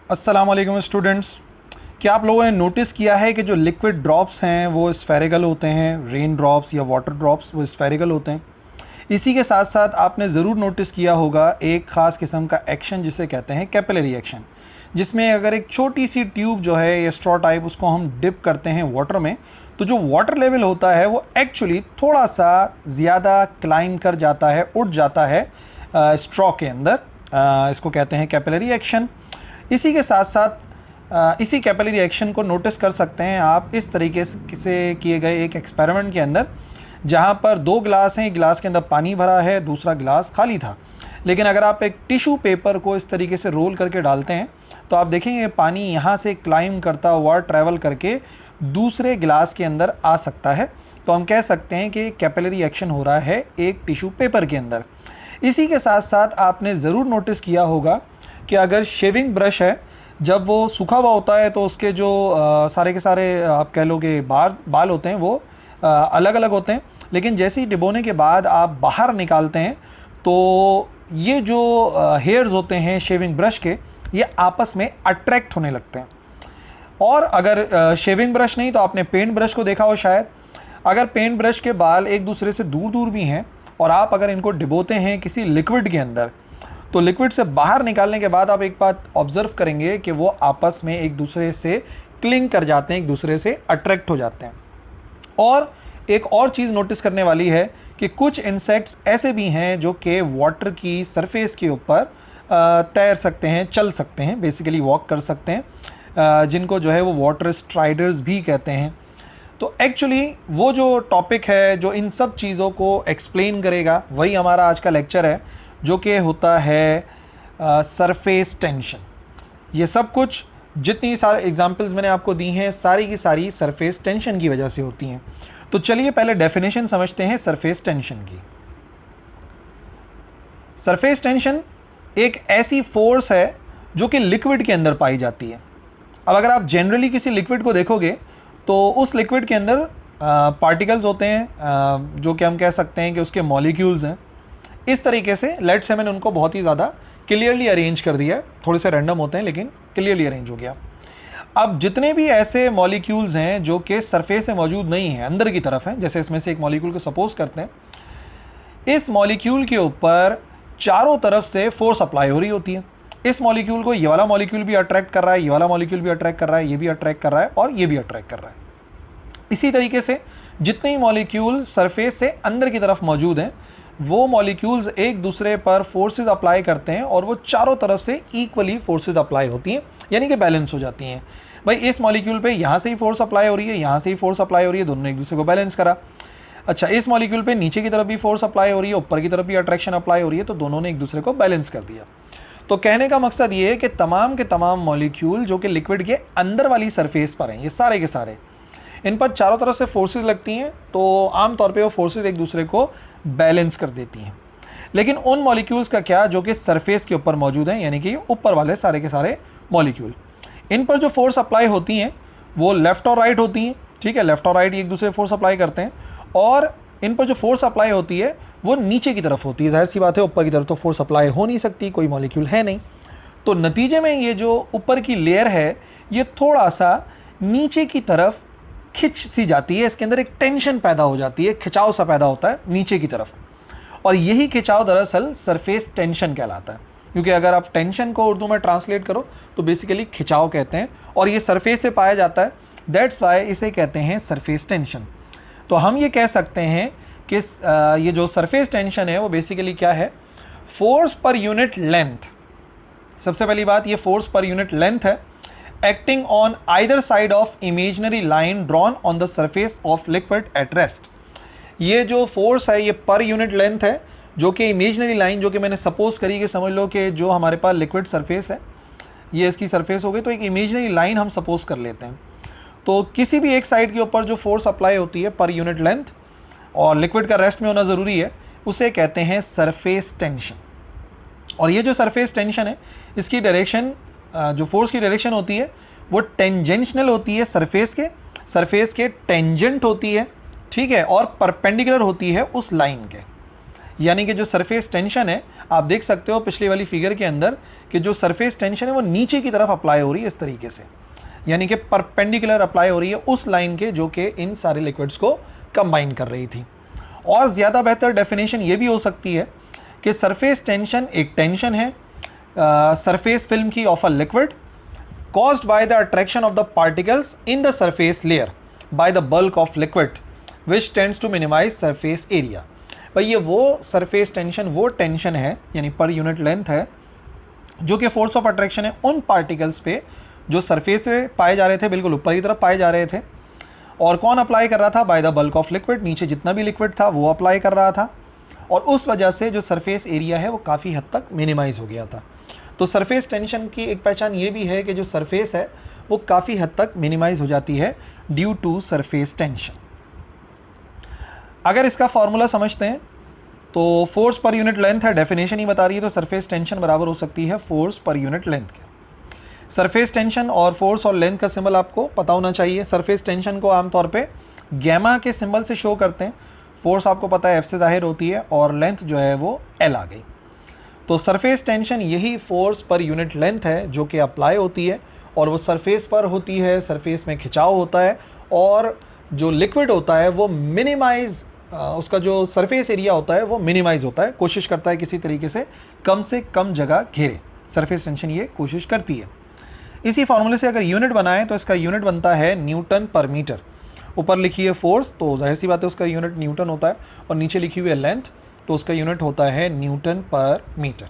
अस्सलाम वालेकुम स्टूडेंट्स। क्या आप लोगों ने नोटिस किया है कि जो लिक्विड ड्रॉप्स हैं वो स्फेरिकल होते हैं, रेन ड्रॉप्स या वाटर ड्रॉप्स वो स्फेरिकल होते हैं। इसी के साथ साथ आपने ज़रूर नोटिस किया होगा एक ख़ास किस्म का एक्शन जिसे कहते हैं कैपिलरी एक्शन, जिसमें अगर एक छोटी सी ट्यूब जो है या स्ट्रॉ टाइप उसको हम डिप करते हैं वाटर में, तो जो वाटर लेवल होता है वो एक्चुअली थोड़ा सा ज़्यादा क्लाइम कर जाता है, उठ जाता है स्ट्रॉ के अंदर। इसको कहते हैं कैपिलरी एक्शन। इसी के साथ साथ इसी कैपिलरी एक्शन को नोटिस कर सकते हैं आप इस तरीके से किए गए एक एक्सपेरिमेंट के अंदर, जहाँ पर दो गिलास हैं, एक गिलास के अंदर पानी भरा है, दूसरा गिलास खाली था। लेकिन अगर आप एक टिश्यू पेपर को इस तरीके से रोल करके डालते हैं तो आप देखेंगे पानी यहाँ से क्लाइम करता हुआ ट्रैवल करके दूसरे गिलास के अंदर आ सकता है। तो हम कह सकते हैं कि कैपिलरी एक्शन हो रहा है एक टिश्यू पेपर के अंदर। इसी के साथ साथ आपने ज़रूर नोटिस किया होगा कि अगर शेविंग ब्रश है, जब वो सूखा हुआ होता है तो उसके जो सारे के सारे आप कह लो कि बाल होते हैं वो अलग अलग होते हैं, लेकिन जैसे ही डिबोने के बाद आप बाहर निकालते हैं तो ये जो हेयर्स होते हैं शेविंग ब्रश के, ये आपस में अट्रैक्ट होने लगते हैं। और अगर शेविंग ब्रश नहीं तो आपने पेंट ब्रश को देखा हो शायद। अगर पेंट ब्रश के बाल एक दूसरे से दूर दूर भी हैं और आप अगर इनको डिबोते हैं किसी लिक्विड के अंदर, तो लिक्विड से बाहर निकालने के बाद आप एक बात ऑब्जर्व करेंगे कि वो आपस में एक दूसरे से क्लिंग कर जाते हैं, एक दूसरे से अट्रैक्ट हो जाते हैं। और एक और चीज़ नोटिस करने वाली है कि कुछ इंसेक्ट्स ऐसे भी हैं जो कि वाटर की सरफेस के ऊपर तैर सकते हैं, चल सकते हैं, बेसिकली वॉक कर सकते हैं, जिनको जो है वो वाटर स्ट्राइडर्स भी कहते हैं। तो एक्चुअली वो जो टॉपिक है जो इन सब चीज़ों को एक्सप्लेन करेगा वही हमारा आज का लेक्चर है, जो कि होता है सरफेस टेंशन। ये सब कुछ जितनी सारे एग्जांपल्स मैंने आपको दी हैं सारी की सारी सरफेस टेंशन की वजह से होती हैं। तो चलिए पहले डेफिनेशन समझते हैं सरफेस टेंशन की। सरफेस टेंशन एक ऐसी फोर्स है जो कि लिक्विड के अंदर पाई जाती है। अब अगर आप जनरली किसी लिक्विड को देखोगे तो उस लिक्विड के अंदर पार्टिकल्स होते हैं, जो कि हम कह सकते हैं कि उसके मॉलिक्यूल्स हैं। इस तरीके से लेट्स से मैंने उनको बहुत ही ज़्यादा क्लियरली अरेंज कर दिया है, थोड़े से रैंडम होते हैं लेकिन क्लियरली अरेंज हो गया। अब जितने भी ऐसे मॉलिक्यूल्स हैं जो कि सरफेस में मौजूद नहीं हैं, अंदर की तरफ हैं, जैसे इसमें से एक मॉलिक्यूल को सपोज करते हैं, इस मॉलिक्यूल के ऊपर चारों तरफ से फोर्स अप्लाई हो रही होती है। इस मॉलिक्यूल को ये वाला मॉलिक्यूल भी अट्रैक्ट कर रहा है, ये वाला मॉलिक्यूल भी अट्रैक्ट कर रहा है, ये भी अट्रैक्ट कर रहा है और ये भी अट्रैक्ट कर रहा है। इसी तरीके से जितने ही मॉलिक्यूल सरफेस से अंदर की तरफ मौजूद हैं वो मॉलिक्यूल्स एक दूसरे पर फोर्सेस अप्लाई करते हैं और वो चारों तरफ से इक्वली फोर्सेस अप्लाई होती हैं, यानी कि बैलेंस हो जाती हैं। भाई इस मॉलिक्यूल पे यहाँ से ही फोर्स अप्लाई हो रही है, यहाँ से ही फोर्स अप्लाई हो रही है, दोनों ने एक दूसरे को बैलेंस करा। अच्छा, इस मॉलिक्यूल पे नीचे की तरफ भी फोर्स अप्लाई हो रही है, ऊपर की तरफ भी अट्रैक्शन अप्लाई हो रही है, तो दोनों ने एक दूसरे को बैलेंस कर दिया। तो कहने का मकसद ये है कि तमाम के तमाम मॉलिक्यूल जो कि लिक्विड के अंदर वाली सरफेस पर हैं, ये सारे के सारे, इन पर चारों तरफ से फोर्सेस लगती हैं, तो आमतौर पे वो फोर्सेस एक दूसरे को बैलेंस कर देती हैं। लेकिन उन मॉलिक्यूल्स का क्या जो कि सरफेस के ऊपर मौजूद हैं, यानी कि ऊपर वाले सारे के सारे मॉलिक्यूल, इन पर जो फोर्स अप्लाई होती हैं वो लेफ़्ट और राइट होती हैं। ठीक है, लेफ़्ट और राइट एक दूसरे फोर्स अप्लाई करते हैं, और इन पर जो फोर्स अप्लाई होती है वो नीचे की तरफ होती है। जाहिर सी बात है ऊपर की तरफ तो फोर्स अप्लाई हो नहीं सकती, कोई मॉलिक्यूल है नहीं। तो नतीजे में ये जो ऊपर की लेयर है ये थोड़ा सा नीचे की तरफ खिंच सी जाती है, इसके अंदर एक टेंशन पैदा हो जाती है, खिंचाव सा पैदा होता है नीचे की तरफ, और यही खिंचाव दरअसल सरफेस टेंशन कहलाता है। क्योंकि अगर आप टेंशन को उर्दू में ट्रांसलेट करो तो बेसिकली खिंचाव कहते हैं, और ये सरफेस से पाया जाता है, दैट्स वाई इसे कहते हैं सरफेस टेंशन। तो हम ये कह सकते हैं कि ये जो सरफेस टेंशन है वो बेसिकली क्या है, फोर्स पर यूनिट लेंथ। सबसे पहली बात, ये फोर्स पर यूनिट लेंथ है acting on either side of imaginary line drawn on the surface of liquid at rest. ये जो फोर्स है ये पर यूनिट लेंथ है, जो कि इमेजिनरी लाइन, जो कि मैंने सपोज करी कि समझ लो कि जो हमारे पास लिक्विड सरफेस है ये इसकी सरफेस हो गई, तो एक इमेजिनरी लाइन हम सपोज कर लेते हैं। तो किसी भी एक साइड के ऊपर जो फोर्स अप्लाई होती है पर यूनिट लेंथ, और लिक्विड का रेस्ट में होना ज़रूरी है, उसे कहते हैं सरफेस टेंशन। और ये जो सरफेस टेंशन है इसकी डायरेक्शन, जो फोर्स की डायरेक्शन होती है वो टेंजेंशनल होती है, सरफेस के टेंजेंट होती है, ठीक है, और परपेंडिकुलर होती है उस लाइन के। यानी कि जो सरफेस टेंशन है, आप देख सकते हो पिछली वाली फिगर के अंदर कि जो सरफेस टेंशन है वो नीचे की तरफ अप्लाई हो रही है इस तरीके से, यानी कि परपेंडिकुलर अप्लाई हो रही है उस लाइन के जो कि इन सारे लिक्विड्स को कंबाइन कर रही थी। और ज़्यादा बेहतर डेफिनेशन ये भी हो सकती है कि सरफेस टेंशन एक टेंशन है सरफेस फिल्म की of a liquid caused by the attraction of the particles in the surface layer by the bulk of liquid which tends to minimize surface area। भाई ये वो सरफेस टेंशन, वो tension है यानी per unit length है जो कि force of attraction है उन पार्टिकल्स पे जो सरफेस पे पाए जा रहे थे, बिल्कुल ऊपर की तरफ पाए जा रहे थे। और कौन अप्लाई कर रहा था? By the bulk of liquid, नीचे जितना भी लिक्विड था वो अप्लाई कर रहा था, और उस वजह से जो सरफेस एरिया है वो काफ़ी हद तक मिनिमाइज हो गया था। तो सरफेस टेंशन की एक पहचान ये भी है कि जो सरफेस है वो काफ़ी हद तक मिनिमाइज हो जाती है ड्यू टू सरफेस टेंशन। अगर इसका फॉर्मूला समझते हैं तो फोर्स पर यूनिट लेंथ है, डेफिनेशन ही बता रही है, तो सरफेस टेंशन बराबर हो सकती है फोर्स पर यूनिट लेंथ के। सरफेस टेंशन और फोर्स और लेंथ का सिंबल आपको पता होना चाहिए। सरफेस टेंशन को आमतौर पे गैमा के सिंबल से शो करते हैं, फोर्स आपको पता है एफ से जाहिर होती है, और लेंथ जो है वो एल आ गई। तो सरफेस टेंशन यही फोर्स पर यूनिट लेंथ है जो कि अप्लाई होती है, और वो सरफेस पर होती है, सरफेस में खिंचाव होता है, और जो लिक्विड होता है वो मिनिमाइज, उसका जो सरफेस एरिया होता है वो मिनिमाइज होता है, कोशिश करता है किसी तरीके से कम जगह घेरे। सरफेस टेंशन ये कोशिश करती है। इसी फार्मूले से अगर यूनिट बनाएं तो इसका यूनिट बनता है न्यूटन पर मीटर। ऊपर लिखी है फोर्स तो जाहिर सी बात है उसका यूनिट न्यूटन होता है, और नीचे लिखी हुई है लेंथ तो उसका यूनिट होता है न्यूटन पर मीटर।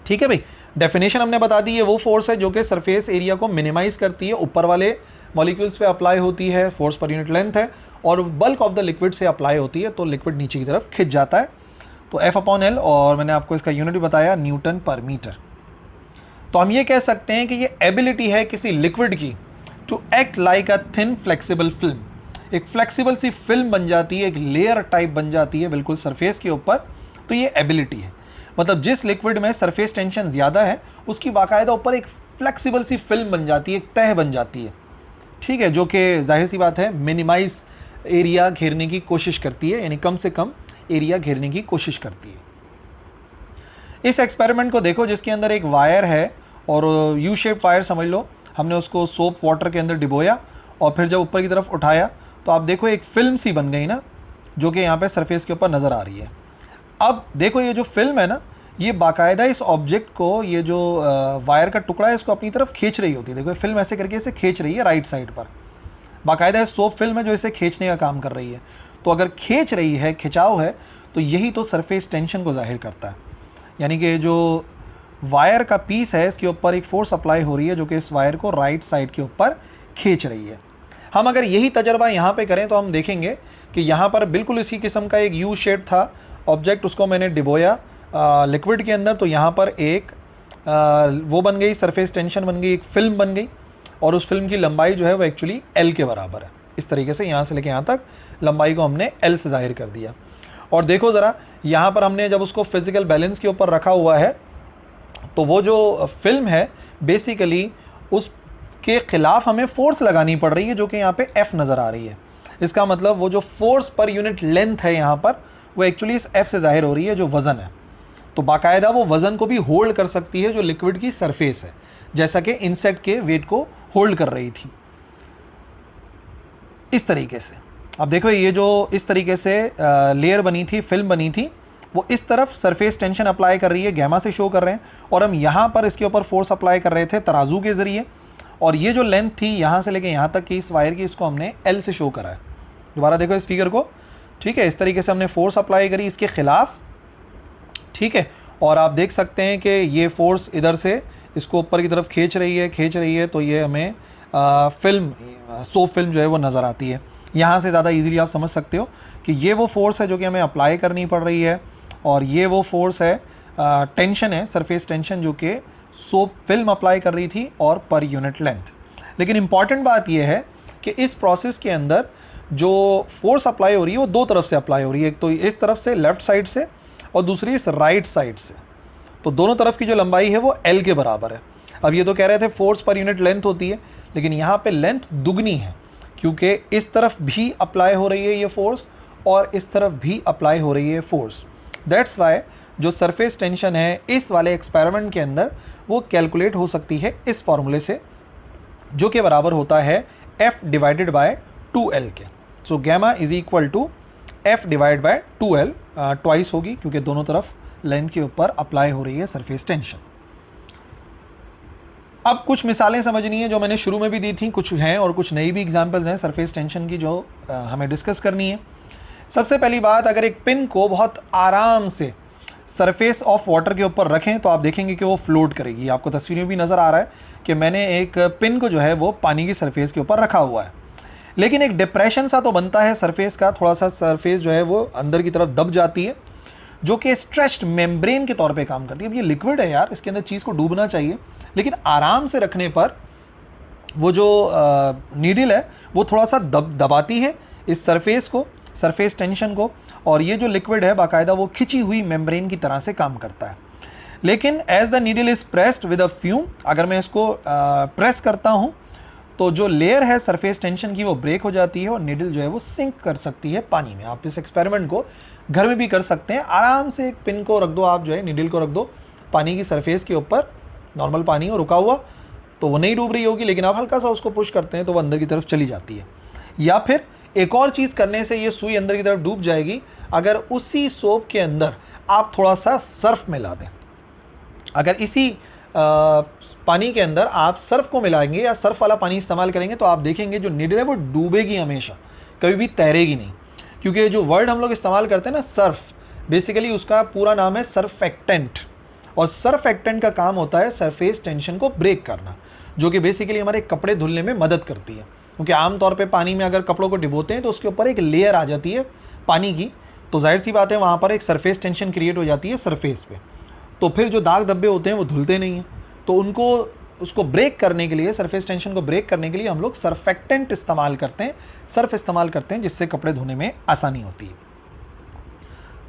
ठीक है भाई, डेफिनेशन हमने बता दी है, वो फोर्स है जो कि सरफेस एरिया को मिनिमाइज करती है, ऊपर वाले मॉलिक्यूल्स पे अप्लाई होती है, फोर्स पर यूनिट लेंथ है, और बल्क ऑफ द लिक्विड से अप्लाई होती है तो लिक्विड नीचे की तरफ खिंच जाता है, तो F/L, और मैंने आपको इसका यूनिट भी बताया न्यूटन पर मीटर। तो हम ये कह सकते हैं कि ये एबिलिटी है किसी लिक्विड की to act like a thin flexible film, एक फ्लेक्सिबल सी फिल्म बन जाती है, एक लेयर टाइप बन जाती है बिल्कुल सरफेस के ऊपर। तो ये एबिलिटी है, मतलब जिस लिक्विड में सरफेस टेंशन ज़्यादा है उसकी बाकायदा ऊपर एक फ्लेक्सिबल सी फिल्म बन जाती है, एक तह बन जाती है, ठीक है, जो कि जाहिर सी बात है मिनिमाइज एरिया घेरने की कोशिश करती है, यानी कम से कम एरिया घेरने की कोशिश करती है। इस एक्सपेरिमेंट को देखो जिसके अंदर एक वायर है, और यू शेप वायर समझ लो, हमने उसको सोप वाटर के अंदर डिबोया और फिर जब ऊपर की तरफ उठाया तो आप देखो एक फिल्म सी बन गई ना, जो कि यहाँ पे सरफेस के ऊपर नज़र आ रही है। अब देखो ये जो फिल्म है ना, ये बाकायदा इस ऑब्जेक्ट को, ये जो वायर का टुकड़ा है इसको अपनी तरफ खींच रही होती है। देखो फिल्म ऐसे करके इसे खींच रही है राइट साइड पर, बाकायदा सोप फिल्म है जो इसे खींचने का काम कर रही है। तो अगर खींच रही है, खिंचाव है, तो यही तो सरफेस टेंशन को जाहिर करता है, यानी कि जो वायर का पीस है इसके ऊपर एक फोर्स अप्लाई हो रही है जो कि इस वायर को राइट साइड के ऊपर खींच रही है। हम अगर यही तजर्बा यहाँ पे करें तो हम देखेंगे कि यहाँ पर बिल्कुल इसी किस्म का एक यू शेप था ऑब्जेक्ट, उसको मैंने डिबोया लिक्विड के अंदर, तो यहाँ पर एक वो बन गई, सरफेस टेंशन बन गई, एक फिल्म बन गई, और उस फिल्म की लंबाई जो है वो एक्चुअली एल के बराबर है। इस तरीके से यहाँ से लेके यहाँ तक लंबाई को हमने एल से जाहिर कर दिया। और देखो ज़रा यहाँ पर हमने जब उसको फिज़िकल बैलेंस के ऊपर रखा हुआ है तो वो जो फिल्म है बेसिकली उसके ख़िलाफ़ हमें फ़ोर्स लगानी पड़ रही है जो कि यहाँ पे F नज़र आ रही है। इसका मतलब वो जो फोर्स पर यूनिट लेंथ है यहाँ पर वो एक्चुअली इस F से ज़ाहिर हो रही है जो वज़न है। तो बाकायदा वो वज़न को भी होल्ड कर सकती है जो लिक्विड की सरफेस है, जैसा कि इंसेक्ट के वेट को होल्ड कर रही थी। इस तरीके से अब देखो ये जो इस तरीके से लेयर बनी थी, फिल्म बनी थी, वो इस तरफ सरफेस टेंशन अप्लाई कर रही है, गैमा से शो कर रहे हैं, और हम यहाँ पर इसके ऊपर फोर्स अप्लाई कर रहे थे तराजू के ज़रिए, और ये जो लेंथ थी यहाँ से लेके यहाँ तक की इस वायर की, इसको हमने एल से शो करा है। दोबारा देखो इस फिगर को, ठीक है, इस तरीके से हमने फोर्स अप्लाई करी इसके ख़िलाफ़, ठीक है, और आप देख सकते हैं कि ये फोर्स इधर से इसको ऊपर की तरफ खींच रही है, तो ये हमें सोप फिल्म जो है वो नज़र आती है। यहाँ से ज़्यादा इजीली आप समझ सकते हो कि ये वो फोर्स है जो कि हमें अप्लाई करनी पड़ रही है, और ये वो फोर्स है, टेंशन है, सरफेस टेंशन जो कि सोप फिल्म अप्लाई कर रही थी और पर यूनिट लेंथ। लेकिन इम्पॉर्टेंट बात यह है कि इस प्रोसेस के अंदर जो फोर्स अप्लाई हो रही है वो दो तरफ से अप्लाई हो रही है, एक तो इस तरफ से लेफ़्ट साइड से और दूसरी इस राइट साइड से। तो दोनों तरफ की जो लंबाई है वो एल के बराबर है। अब ये तो कह रहे थे फोर्स पर यूनिट लेंथ होती है, लेकिन यहाँ पे लेंथ दुगनी है क्योंकि इस तरफ भी अप्लाई हो रही है ये फोर्स और इस तरफ भी अप्लाई हो रही है फोर्स। दैट्स वाई जो सरफेस टेंशन है इस वाले एक्सपेरिमेंट के अंदर वो कैलकुलेट हो सकती है इस फॉर्मूले से, जो कि बराबर होता है F डिवाइडेड बाय 2L के। So gamma is equal to F divide by 2L, twice होगी क्योंकि दोनों तरफ लेंथ के ऊपर अप्लाई हो रही है सरफेस टेंशन। अब कुछ मिसालें समझनी है जो मैंने शुरू में भी दी थी, कुछ हैं और कुछ नई भी एग्जांपल्स हैं सरफेस टेंशन की जो हमें डिस्कस करनी है। सबसे पहली बात, अगर एक पिन को बहुत आराम से सरफेस ऑफ वाटर के ऊपर रखें तो आप देखेंगे कि वो फ्लोट करेगी। आपको तस्वीर में भी नज़र आ रहा है कि मैंने एक पिन को जो है वो पानी की सरफेस के ऊपर रखा हुआ है, लेकिन एक डिप्रेशन सा तो बनता है सरफेस का, थोड़ा सा सरफेस जो है वो अंदर की तरफ दब जाती है, जो कि स्ट्रेच्ड मेम्ब्रेन के तौर पे काम करती है। अब ये लिक्विड है यार, इसके अंदर चीज़ को डूबना चाहिए, लेकिन आराम से रखने पर वो जो नीडल है वो थोड़ा सा दबाती है इस सरफेस को, सरफेस टेंशन को, और ये जो लिक्विड है बाकायदा वो खिंची हुई मेम्ब्रेन की तरह से काम करता है। लेकिन as the needle is pressed with a fume, अगर मैं इसको प्रेस करता हूँ तो जो लेयर है सरफेस टेंशन की वो ब्रेक हो जाती है और नीडल जो है वो सिंक कर सकती है पानी में। आप इस एक्सपेरिमेंट को घर में भी कर सकते हैं। आराम से एक पिन को रख दो, आप जो है नीडल को रख दो पानी की सरफेस के ऊपर, नॉर्मल पानी हो रुका हुआ, तो वो नहीं डूब रही होगी, लेकिन आप हल्का सा उसको पुश करते हैं तो वो अंदर की तरफ चली जाती है। या फिर एक और चीज़ करने से ये सुई अंदर की तरफ डूब जाएगी, अगर उसी सोप के अंदर आप थोड़ा सा सर्फ मिला दें। अगर इसी पानी के अंदर आप सर्फ को मिलाएंगे या सर्फ वाला पानी इस्तेमाल करेंगे तो आप देखेंगे जो नीडल है वो डूबेगी हमेशा, कभी भी तैरेगी नहीं। क्योंकि जो वर्ड हम लोग इस्तेमाल करते हैं ना सर्फ, बेसिकली उसका पूरा नाम है सर्फेक्टेंट, और सर्फेक्टेंट का काम होता है सरफेस टेंशन को ब्रेक करना, जो कि बेसिकली हमारे कपड़े धुलने में मदद करती है। क्योंकि आमतौर पे पानी में अगर कपड़ों को डिबोते हैं तो उसके ऊपर एक लेयर आ जाती है पानी की, तो जाहिर सी बात है वहाँ पर एक सरफेस टेंशन क्रिएट हो जाती है सरफेस पे, तो फिर जो दाग धब्बे होते हैं वो धुलते नहीं हैं। तो उसको ब्रेक करने के लिए, सरफेस टेंशन को ब्रेक करने के लिए हम लोग सर्फेक्टेंट इस्तेमाल करते हैं, सर्फ इस्तेमाल करते हैं, जिससे कपड़े धोने में आसानी होती है।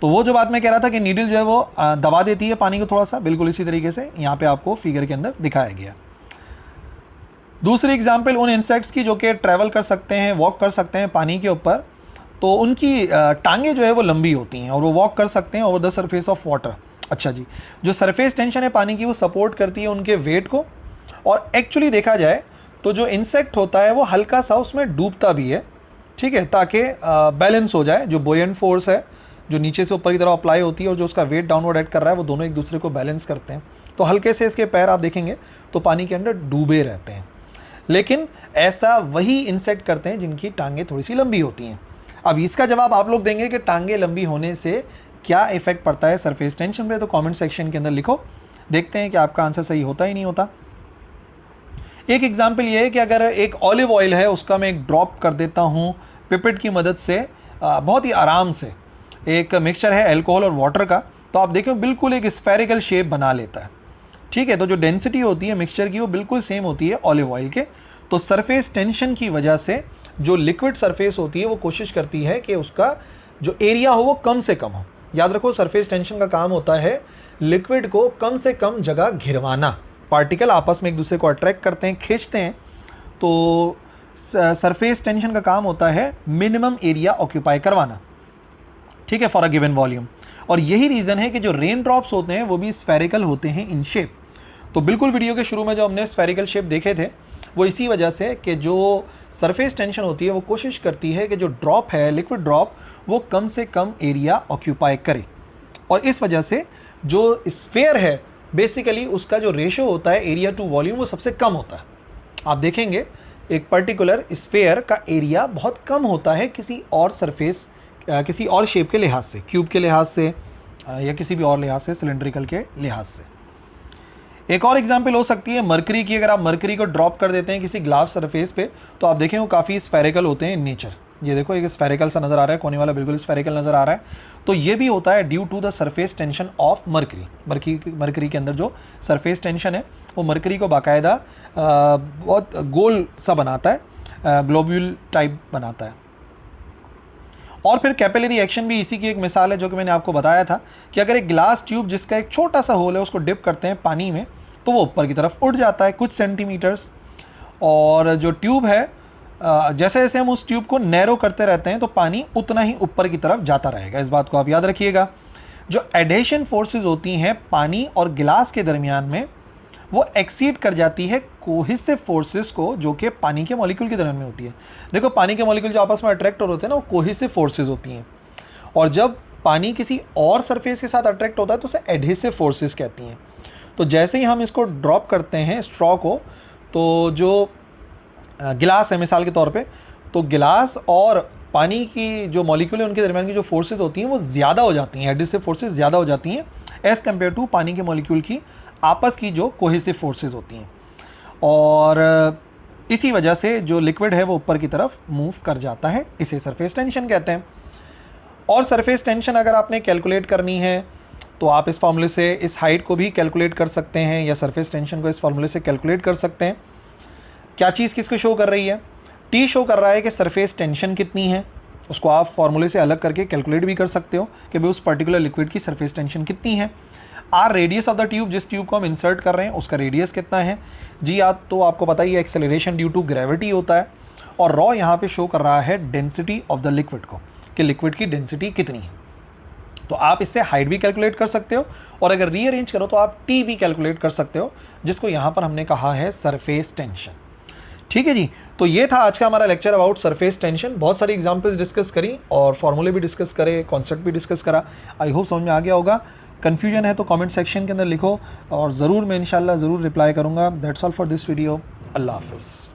तो वो जो बात मैं कह रहा था कि नीडल जो है वो दबा देती है पानी को थोड़ा सा, बिल्कुल इसी तरीके से यहाँ पे आपको फिगर के अंदर दिखाया गया। दूसरी एग्जाम्पल उन इंसेक्ट्स की जो कि ट्रैवल कर सकते हैं, वॉक कर सकते हैं पानी के ऊपर, तो उनकी टांगें जो है वो लंबी होती हैं और वो वॉक कर सकते हैं over the surface of water. अच्छा जी, जो सरफेस टेंशन है पानी की वो सपोर्ट करती है उनके वेट को, और एक्चुअली देखा जाए तो जो इंसेक्ट होता है वो हल्का सा उसमें डूबता भी है, ठीक है, ताकि बैलेंस हो जाए। जो बोयेंट फोर्स है जो नीचे से ऊपर की तरफ अप्लाई होती है और जो उसका वेट डाउनवर्ड ऐड कर रहा है, वो दोनों एक दूसरे को बैलेंस करते हैं। तो हल्के से इसके पैर आप देखेंगे तो पानी के अंदर डूबे रहते हैं, लेकिन ऐसा वही इंसेक्ट करते हैं जिनकी टांगें थोड़ी सी लंबी होती हैं। अब इसका जवाब आप लोग देंगे कि टांगें लंबी होने से क्या इफेक्ट पड़ता है सरफेस टेंशन पे, तो कमेंट सेक्शन के अंदर लिखो, देखते हैं कि आपका आंसर सही होता ही नहीं होता। एक एग्जांपल ये है कि अगर एक ऑलिव ऑयल है उसका मैं एक ड्रॉप कर देता हूँ पिपेट की मदद से, बहुत ही आराम से, एक मिक्सचर है अल्कोहल और वाटर का, तो आप देखें बिल्कुल एक स्फेरिकल शेप बना लेता है, ठीक है। तो जो डेंसिटी होती है मिक्सचर की वो बिल्कुल सेम होती है ऑलिव ऑयल के। तो सरफेस टेंशन की वजह से जो लिक्विड सरफेस होती है वो कोशिश करती है कि उसका जो एरिया हो वो कम से कम हो। याद रखो सरफेस टेंशन का काम होता है लिक्विड को कम से कम जगह घिरवाना। पार्टिकल आपस में एक दूसरे को अट्रैक्ट करते हैं, खींचते हैं, तो सरफेस टेंशन का काम होता है मिनिमम एरिया ऑक्यूपाई करवाना, ठीक है, फॉर अ गिवन वॉल्यूम। और यही रीज़न है कि जो रेन ड्रॉप्स होते हैं वो भी स्फेरिकल होते हैं इन शेप। तो बिल्कुल वीडियो के शुरू में जो हमने स्फेरिकल शेप देखे थे वो इसी वजह से कि जो सरफेस टेंशन होती है वो कोशिश करती है कि जो ड्रॉप है, लिक्विड ड्रॉप, वो कम से कम एरिया ऑक्यूपाई करे, और इस वजह से जो स्फेयर है बेसिकली उसका जो रेशो होता है एरिया टू वॉल्यूम वो सबसे कम होता है। आप देखेंगे एक पर्टिकुलर स्फेयर का एरिया बहुत कम होता है किसी और सरफेस, किसी और शेप के लिहाज से, क्यूब के लिहाज से या किसी भी और लिहाज से, सिलेंड्रिकल के लिहाज से। एक और एग्जांपल हो सकती है मरकरी की। अगर आप मरकरी को ड्रॉप कर देते हैं किसी ग्लास सरफेस पे तो आप देखें वो काफ़ी स्फेरिकल होते हैं इन नेचर। ये देखो एक स्फेरिकल सा नज़र आ रहा है, कोने वाला बिल्कुल स्फेरिकल नज़र आ रहा है। तो ये भी होता है due to the surface tension of mercury. Mercury के अंदर जो सरफेस टेंशन है वो मरकरी को बाकायदा बहुत गोल सा बनाता है, ग्लोब्यूल टाइप बनाता है। और फिर कैपिलरी एक्शन भी इसी की एक मिसाल है, जो कि मैंने आपको बताया था कि अगर एक ग्लास ट्यूब जिसका एक छोटा सा होल है उसको डिप करते हैं पानी में तो वो ऊपर की तरफ उठ जाता है कुछ सेंटीमीटर्स, और जो ट्यूब है जैसे जैसे हम उस ट्यूब को नैरो करते रहते हैं तो पानी उतना ही ऊपर की तरफ जाता रहेगा। इस बात को आप याद रखिएगा। जो एडेशन फोर्सेस होती हैं पानी और गिलास के दरमियान में, वो एक्सीड कर जाती है कोहेसिव फोर्सेस को, जो कि पानी के मॉलिक्यूल के दरमियान में होती है। देखो पानी के मॉलिक्यूल जो आपस में अट्रैक्ट होते हैं ना, वो कोहेसिव फोर्सेस होती हैं, और जब पानी किसी और सरफेस के साथ अट्रैक्ट होता है तो उसे एडहेसिव फोर्सेस कहती हैं। तो जैसे ही हम इसको ड्रॉप करते हैं स्ट्रॉ को, तो जो गिलास है मिसाल के तौर पे, तो गिलास और पानी की जो मॉलिक्यूल है उनके दरमियान की जो फोर्सेस होती हैं वो ज़्यादा हो जाती हैं, एडहेसिव फोर्सेस ज़्यादा हो जाती हैं एज़ कम्पेयर टू पानी के मॉलिक्यूल की आपस की जो कोहेसिव फोर्सेस होती हैं, और इसी वजह से जो लिक्विड है वो ऊपर की तरफ मूव कर जाता है। इसे सरफेस टेंशन कहते हैं। और सरफेस टेंशन अगर आपने कैलकुलेट करनी है तो आप इस फार्मूले से इस हाइट को भी कैलकुलेट कर सकते हैं, या सरफेस टेंशन को इस फार्मूले से कैलकुलेट कर सकते हैं। क्या चीज़ किसको शो कर रही है? टी शो कर रहा है कि सरफेस टेंशन कितनी है, उसको आप फार्मूले से अलग करके कैलकुलेट भी कर सकते हो कि भाई उस पर्टिकुलर लिक्विड की सरफेस टेंशन कितनी है। R radius of the tube, जिस ट्यूब को हम इंसर्ट कर रहे हैं उसका रेडियस कितना है। जी आप तो आपको पता ही है एक्सेलरेशन ड्यू टू ग्रेविटी होता है। और रॉ यहाँ पे शो कर रहा है डेंसिटी ऑफ द लिक्विड को, कि लिक्विड की डेंसिटी कितनी है। तो आप इससे हाइट भी कैलकुलेट कर सकते हो, और अगर रीअरेंज करो तो आप टी भी कैलकुलेट कर सकते हो, जिसको यहाँ पर हमने कहा है सरफेस टेंशन। ठीक है जी, तो ये था आज का हमारा लेक्चर अबाउट सरफेस टेंशन। बहुत सारी एग्जांपल्स डिस्कस करी और फॉर्मूले भी डिस्कस करे, कॉन्सेप्ट भी डिस्कस करा। आई होप समझ में आ गया होगा। कन्फ्यूजन है तो कमेंट सेक्शन के अंदर लिखो, और ज़रूर मैं इंशाल्लाह ज़रूर रिप्लाई करूँगा। That's all for this video. अल्लाह हाफ़िज़।